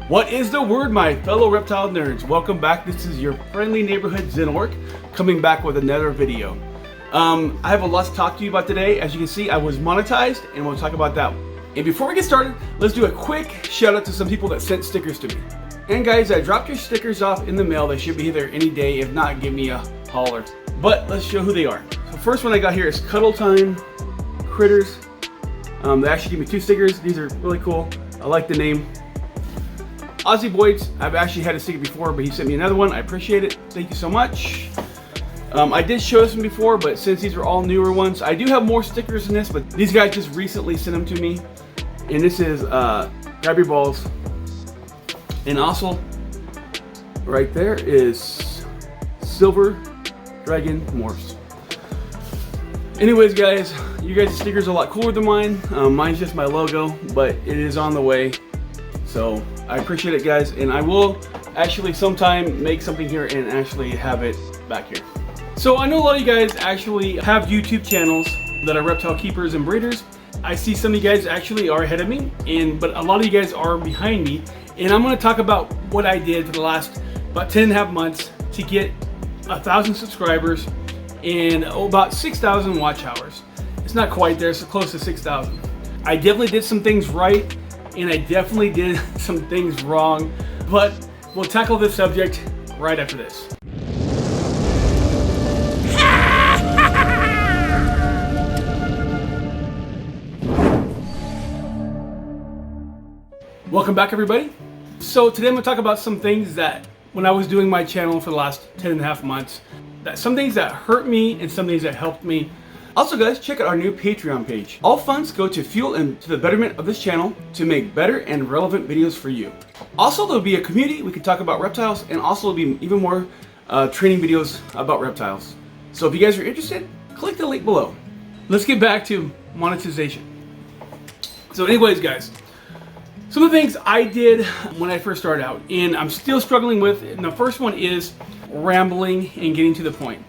What is the word, my fellow reptile nerds? Welcome back. This is your friendly neighborhood Xenorc coming back with another video. I have a lot to talk to you about today. As you can see, I was monetized and we'll talk about that. And before we get started, let's do a quick shout out to some people that sent stickers to me. And guys, I dropped your stickers off in the mail. They should be there any day. If not, give me a holler. But let's show who they are. So first one I got here is Cuddle Time Critters. They actually gave me 2 stickers. These are really cool. I like the name. Aussie Boyd's, I've actually had a sticker before, but he sent me another one. I appreciate it. Thank you so much. I did show this one before, but since these are all newer ones, I do have more stickers than this, but these guys just recently sent them to me. And this is Grab Your Balls. And also, right there is Silver Dragon Morphs. Anyways, guys, you guys' stickers are a lot cooler than mine. Mine's just my logo, but it is on the way. So I appreciate it, guys, and I will actually sometime make something here and actually have it back here. So I know a lot of you guys actually have YouTube channels that are reptile keepers and breeders. I see some of you guys actually are ahead of me, but a lot of you guys are behind me, and I'm going to talk about what I did for the last about 10.5 months to get 1,000 subscribers and about 6,000 watch hours. It's not quite there, so close to 6,000. I definitely did some things right, and I definitely did some things wrong, but we'll tackle this subject right after this. Welcome back, everybody. So today I'm going to talk about some things that when I was doing my channel for the last 10.5 months, some things that hurt me and some things that helped me. Also, guys, check out our new Patreon page. All funds go to fuel and to the betterment of this channel to make better and relevant videos for you. Also, there'll be a community. We can talk about reptiles, and also there'll be even more training videos about reptiles. So if you guys are interested, click the link below. Let's get back to monetization. So anyways, guys, some of the things I did when I first started out, and I'm still struggling with, and the first one is rambling and getting to the point.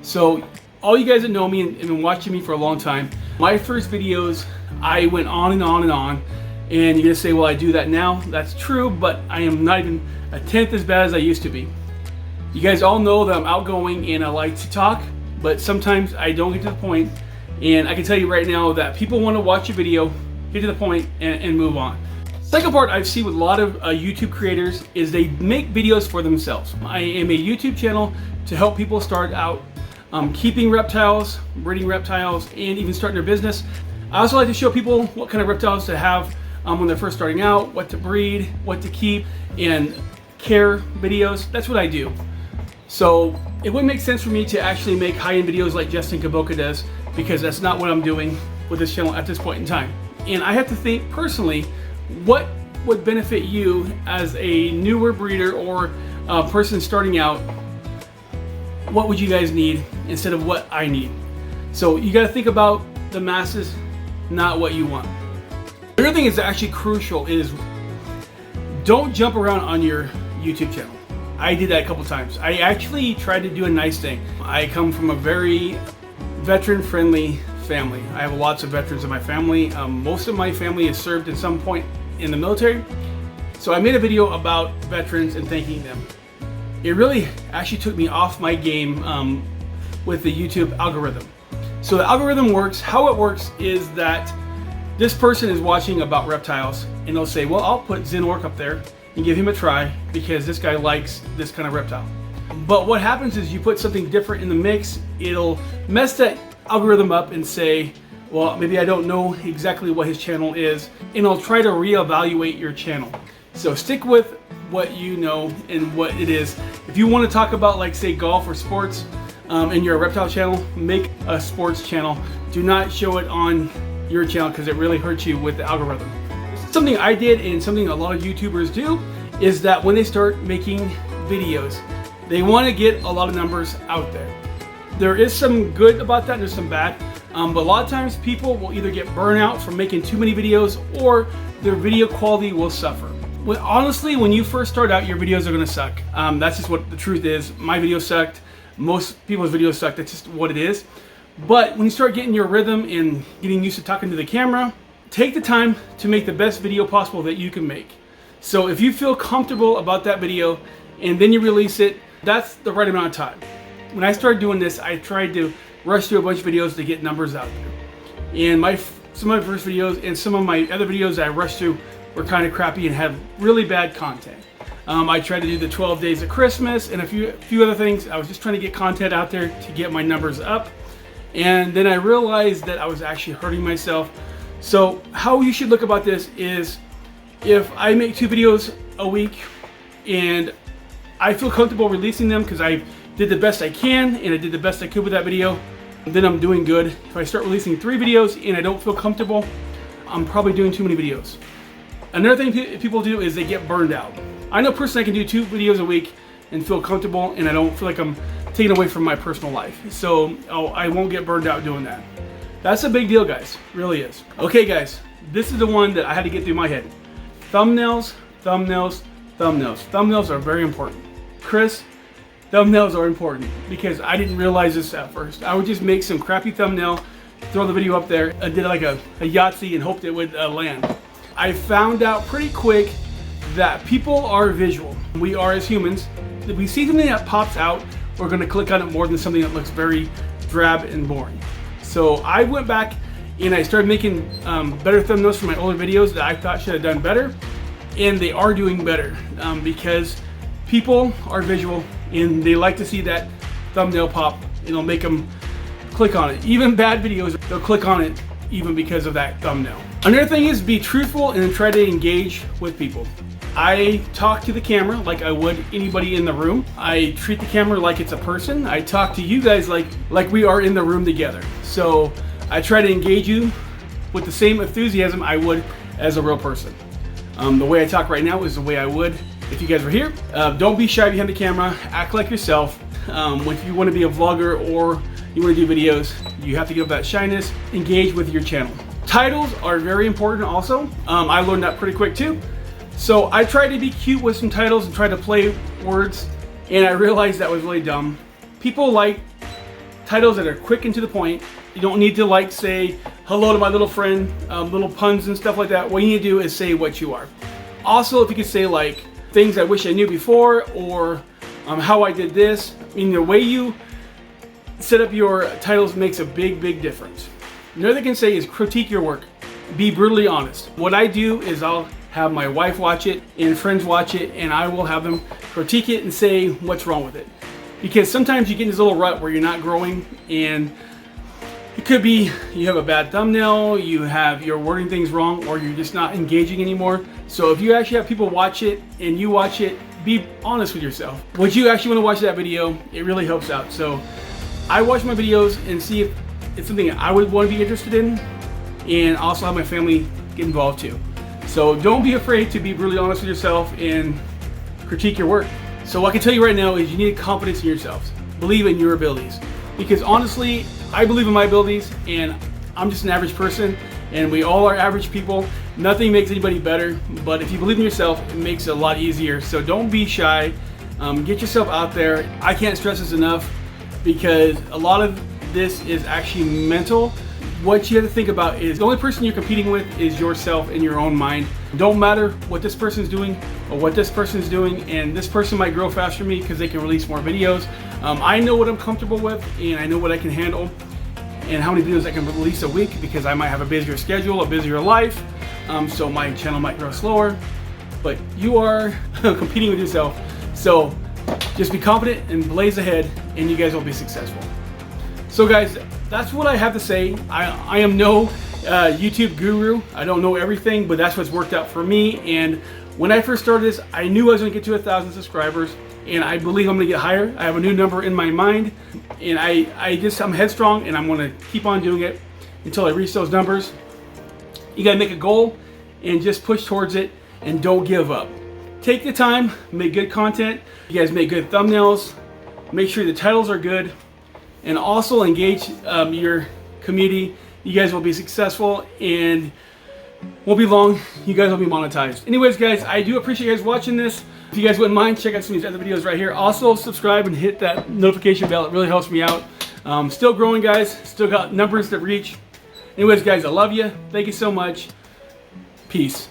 So all you guys that know me and been watching me for a long time, my first videos, I went on and on and on, and you're gonna say, well, I do that now. That's true, but I am not even a tenth as bad as I used to be. You guys all know that I'm outgoing and I like to talk, but sometimes I don't get to the point, and I can tell you right now that people want to watch a video, get to the point, and move on. Second part I've seen with a lot of YouTube creators is they make videos for themselves. I am a YouTube channel to help people start out keeping reptiles, breeding reptiles, and even starting their business. I also like to show people what kind of reptiles to have when they're first starting out, what to breed, what to keep, and care videos. That's what I do. So it wouldn't make sense for me to actually make high-end videos like Justin Kaboka does, because that's not what I'm doing with this channel at this point in time. And I have to think personally, what would benefit you as a newer breeder or a person starting out? What would you guys need instead of what I need? So you got to think about the masses, not what you want. The other thing is actually crucial is don't jump around on your YouTube channel. I did that a couple times. I actually tried to do a nice thing. I come from a very veteran-friendly family. I have lots of veterans in my family. Most of my family has served at some point in the military. So I made a video about veterans and thanking them. It really actually took me off my game with the YouTube algorithm. So the algorithm works, how it works is that this person is watching about reptiles, and they'll say, well, I'll put Xenorc up there and give him a try because this guy likes this kind of reptile. But what happens is you put something different in the mix, it'll mess that algorithm up and say, well, maybe I don't know exactly what his channel is, and I'll try to reevaluate your channel. So stick with what you know and what it is. If you want to talk about, like, say, golf or sports, and you're a reptile channel, make a sports channel. Do not show it on your channel because it really hurts you with the algorithm. Something I did and something a lot of YouTubers do is that when they start making videos, they want to get a lot of numbers out there. There is some good about that and there's some bad. But a lot of times people will either get burnout from making too many videos or their video quality will suffer. Honestly, when you first start out, your videos are going to suck. That's just what the truth is. My video sucked. Most people's videos suck. That's just what it is. But when you start getting your rhythm and getting used to talking to the camera, take the time to make the best video possible that you can make. So if you feel comfortable about that video and then you release it, that's the right amount of time. When I started doing this, I tried to rush through a bunch of videos to get numbers out there. And some of my first videos and some of my other videos that I rushed through were kind of crappy and had really bad content. I tried to do the 12 days of Christmas and a few other things. I was just trying to get content out there to get my numbers up. And then I realized that I was actually hurting myself. So how you should look about this is, if I make 2 videos a week and I feel comfortable releasing them because I did the best I can and I did the best I could with that video, then I'm doing good. If I start releasing 3 videos and I don't feel comfortable, I'm probably doing too many videos. Another thing people do is they get burned out. I know personally I can do 2 videos a week and feel comfortable, and I don't feel like I'm taking away from my personal life. So I won't get burned out doing that. That's a big deal, guys. Really is. Okay, guys, this is the one that I had to get through my head. Thumbnails, thumbnails, thumbnails. Thumbnails are very important. Chris, thumbnails are important, because I didn't realize this at first. I would just make some crappy thumbnail, throw the video up there, and did like a Yahtzee and hoped it would land. I found out pretty quick that people are visual. We are, as humans. If we see something that pops out, we're going to click on it more than something that looks very drab and boring. So I went back and I started making better thumbnails for my older videos that I thought should have done better, and they are doing better because people are visual and they like to see that thumbnail pop. It'll make them click on it. Even bad videos, they'll click on it even because of that thumbnail. Another thing is, be truthful and try to engage with people. I talk to the camera like I would anybody in the room. I treat the camera like it's a person. I talk to you guys like we are in the room together. So I try to engage you with the same enthusiasm I would as a real person. The way I talk right now is the way I would if you guys were here. Don't be shy behind the camera. Act like yourself. If you want to be a vlogger or you want to do videos, you have to give that shyness. Engage with your channel. Titles are very important also. I learned that pretty quick too. So I tried to be cute with some titles and try to play words, and I realized that was really dumb. People like titles that are quick and to the point. You don't need to like say hello to my little friend, little puns and stuff like that. What you need to do is say what you are. Also, if you could say like things I wish I knew before, or how I did this. I mean, the way you set up your titles makes a big difference. Another thing I can say is critique your work. Be brutally honest. What I do is I'll have my wife watch it and friends watch it, and I will have them critique it and say what's wrong with it. Because sometimes you get in this little rut where you're not growing, and it could be you have a bad thumbnail, you're wording things wrong, or you're just not engaging anymore. So if you actually have people watch it and you watch it, be honest with yourself. Would you actually want to watch that video? It really helps out. So I watch my videos and see if it's something I would want to be interested in, and also have my family get involved too. So don't be afraid to be really honest with yourself and critique your work. So what I can tell you right now is you need confidence in yourselves. Believe in your abilities. Because honestly, I believe in my abilities, and I'm just an average person, and we all are average people. Nothing makes anybody better, but if you believe in yourself, it makes it a lot easier. So don't be shy. Get yourself out there. I can't stress this enough, because a lot of this is actually mental. What you have to think about is the only person you're competing with is yourself in your own mind. Don't matter what this person's doing or what this person's doing, and this person might grow faster than me because they can release more videos. I know what I'm comfortable with, and I know what I can handle, and how many videos I can release a week, because I might have a busier schedule, a busier life, so my channel might grow slower. But you are competing with yourself, so just be confident and blaze ahead, and you guys will be successful. So guys, that's what I have to say. I am no YouTube guru. I don't know everything, but that's what's worked out for me. And when I first started this, I knew I was going to get to 1,000 subscribers, and I believe I'm going to get higher. I have a new number in my mind, and I'm headstrong, and I'm going to keep on doing it until I reach those numbers. You got to make a goal and just push towards it, and don't give up. Take the time, make good content. You guys make good thumbnails. Make sure the titles are good. And also engage your community. You guys will be successful, and won't be long, you guys will be monetized. Anyways guys, I do appreciate you guys watching this. If you guys wouldn't mind, check out some of these other videos right here. Also subscribe and hit that notification bell. It really helps me out. Still growing, guys. Still got numbers to reach. Anyways guys, I love you. Thank you so much. Peace.